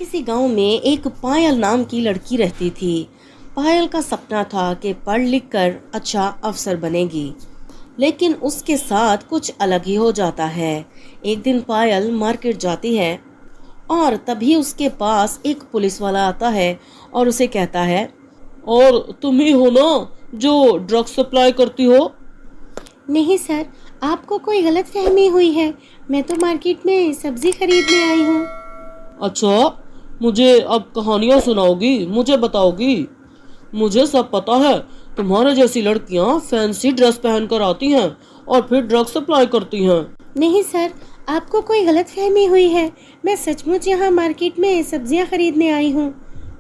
किसी गांव में एक पायल नाम की लड़की रहती थी। पायल का सपना था कि पढ़ लिख कर अच्छा अफसर बनेगी, लेकिन उसके साथ कुछ अलग ही हो जाता है। एक दिन पायल मार्केट जाती है और तभी उसके पास एक पुलिस वाला आता है और उसे कहता है, और तुम ही हो ना जो ड्रग्स सप्लाई करती हो? नहीं सर, आपको कोई गलत फहमी हुई है। मैं तो मार्केट में सब्जी खरीदने आई हूँ। अच्छा, मुझे अब कहानियां सुनाओगी, मुझे बताओगी? मुझे सब पता है। तुम्हारे जैसी लड़कियां फैंसी ड्रेस पहनकर आती हैं और फिर ड्रग्स सप्लाई करती हैं। नहीं सर, आपको कोई गलत फहमी हुई है। मैं सचमुच यहाँ मार्केट में सब्जियाँ खरीदने आई हूँ।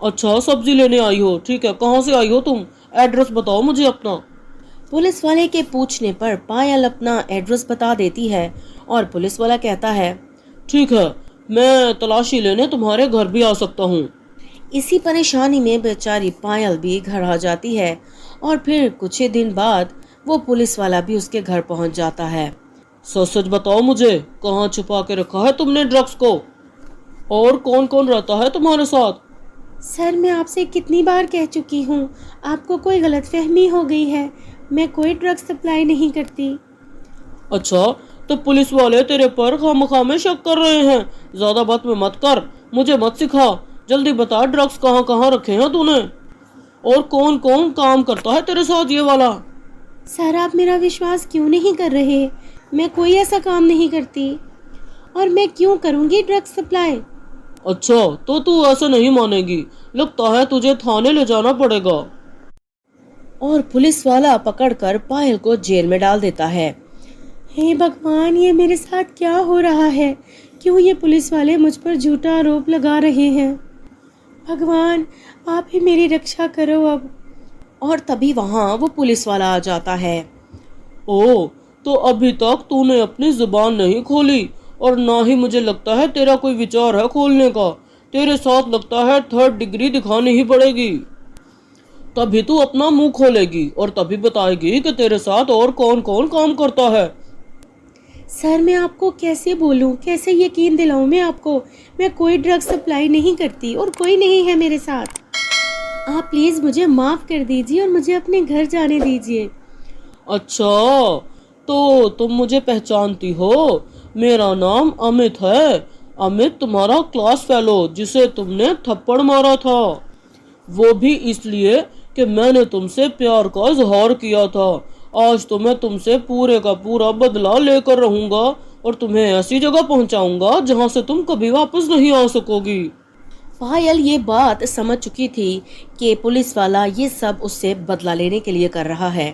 अच्छा, सब्जी लेने आई हो? ठीक है, कहाँ से आई हो तुम? एड्रेस बताओ मुझे अपना। पुलिस वाले के पूछने पर पायल अपना एड्रेस बता देती है और पुलिस वाला कहता है, ठीक है, मैं तलाशी लेने तुम्हारे घर भी आ सकता हूँ। इसी परेशानी में बेचारी पायल भी घर आ जाती है और फिर कुछ ही दिन बाद वो पुलिस वाला भी उसके घर पहुंच जाता है। सच सच बताओ मुझे, कहाँ छुपा के रखा है तुमने ड्रग्स को? और कौन कौन रहता है तुम्हारे साथ? सर, मैं आपसे कितनी बार कह चुकी हूँ, आपको कोई गलतफहमी हो गई है। मैं कोई ड्रग्स सप्लाई नहीं करती। अच्छा, तो पुलिस वाले तेरे पर खामखा में शक कर रहे हैं। ज्यादा बात में मत कर, मुझे मत सिखा। जल्दी बता, ड्रग्स कहाँ कहाँ रखे हैं तूने? और कौन कौन काम करता है तेरे साथ ये वाला? सर, आप मेरा विश्वास क्यों नहीं कर रहे? मैं कोई ऐसा काम नहीं करती। और मैं क्यों करूँगी ड्रग्स सप्लाई? अच्छा, तो तू ऐसे नहीं मानेगी। लगता है तुझे थाने ले जाना पड़ेगा। और पुलिस वाला पकड़कर पायल को जेल में डाल देता है। हे भगवान, ये मेरे साथ क्या हो रहा है? क्यों ये पुलिस वाले मुझ पर झूठा आरोप लगा रहे हैं? भगवान, आप ही मेरी रक्षा करो अब। और तभी वहां वो पुलिस वाला आ जाता है। ओ, तो अभी तक तूने अपनी जुबान नहीं खोली, और ना ही मुझे लगता है तेरा कोई विचार है खोलने का। तेरे साथ लगता है थर्ड डिग्री दिखानी ही पड़ेगी। तभी तू अपना मुंह खोलेगी और तभी बताएगी कि तेरे साथ और कौन कौन काम करता है। सर, मैं आपको कैसे बोलूं, कैसे यकीन दिलाऊं मैं आपको? मैं कोई ड्रग सप्लाई नहीं करती और कोई नहीं है मेरे साथ। आप प्लीज़ मुझे माफ़ कर दीजिए और मुझे अपने घर जाने दीजिए। अच्छा, तो तुम मुझे पहचानती हो? मेरा नाम अमित है। अमित, तुम्हारा क्लास फेलो जिसे तुमने थप्पड़ मारा था। वो भी इसलिए कि मैंने तुमसे प्यार का इजहार किया था। आज तो मैं तुमसे पूरे का पूरा बदला लेकर रहूंगा और तुम्हें ऐसी जगह पहुंचाऊंगा जहां से तुम कभी वापस नहीं आ सकोगी। पायल ये बात समझ चुकी थी कि पुलिस वाला ये सब उससे बदला लेने के लिए कर रहा है,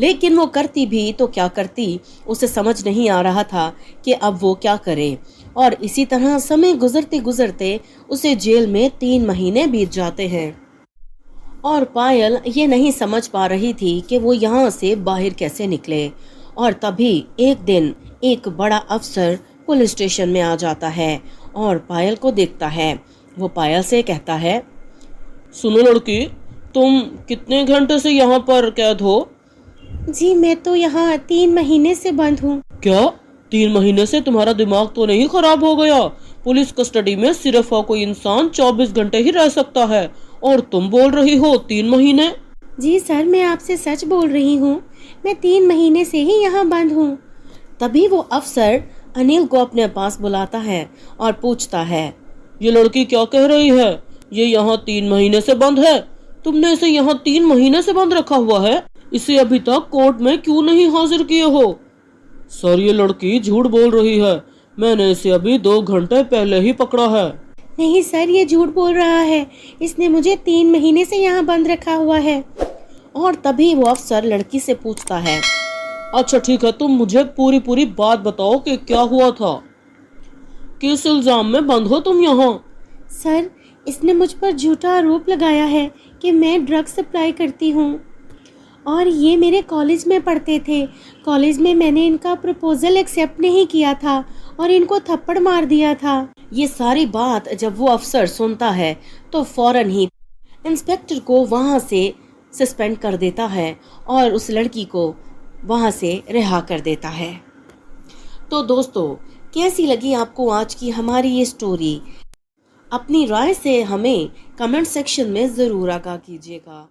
लेकिन वो करती भी तो क्या करती, उसे समझ नहीं आ रहा था कि अब वो क्या करे। और इसी तरह समय गुजरते गुजरते उसे जेल में 3 महीने बीत जाते हैं और पायल ये नहीं समझ पा रही थी कि वो यहाँ से बाहर कैसे निकले। और तभी एक दिन एक बड़ा अफसर पुलिस स्टेशन में आ जाता है और पायल को देखता है। वो पायल से कहता है, सुनो लड़की, तुम कितने घंटे से यहाँ पर कैद हो? जी, मैं तो यहाँ 3 महीने से बंद हूँ। क्या 3 महीने से? तुम्हारा दिमाग तो नहीं खराब हो गया? पुलिस कस्टडी में सिर्फ कोई इंसान 24 घंटे ही रह सकता है, और तुम बोल रही हो 3 महीने? जी सर, मैं आपसे सच बोल रही हूँ। मैं 3 महीने से ही यहाँ बंद हूँ। तभी वो अफसर अनिल को अपने पास बुलाता है और पूछता है, ये लड़की क्या कह रही है? ये यहाँ 3 महीने से बंद है? तुमने इसे यहाँ 3 महीने से बंद रखा हुआ है? इसे अभी तक कोर्ट में क्यों नहीं हाजिर किए हो? सर, ये लड़की झूठ बोल रही है। मैंने इसे अभी 2 घंटे पहले ही पकड़ा है। नहीं सर, ये झूठ बोल रहा है। इसने मुझे 3 महीने से यहाँ बंद रखा हुआ है। और तभी वो अफसर लड़की से पूछता है, अच्छा ठीक है, तुम मुझे पूरी पूरी बात बताओ कि क्या हुआ था। किस इल्जाम में बंद हो तुम यहाँ? सर, इसने मुझ पर झूठा आरोप लगाया है कि मैं ड्रग सप्लाई करती हूँ। और ये मेरे कॉलेज में पढ़ते थे। कॉलेज में मैंने इनका प्रपोजल एक्सेप्ट नहीं किया था और इनको थप्पड़ मार दिया था। ये सारी बात जब वो अफसर सुनता है तो फौरन ही इंस्पेक्टर को वहाँ से सस्पेंड कर देता है और उस लड़की को वहाँ से रिहा कर देता है। तो दोस्तों, कैसी लगी आपको आज की हमारी ये स्टोरी? अपनी राय से हमें कमेंट सेक्शन में ज़रूर आगाह कीजिएगा।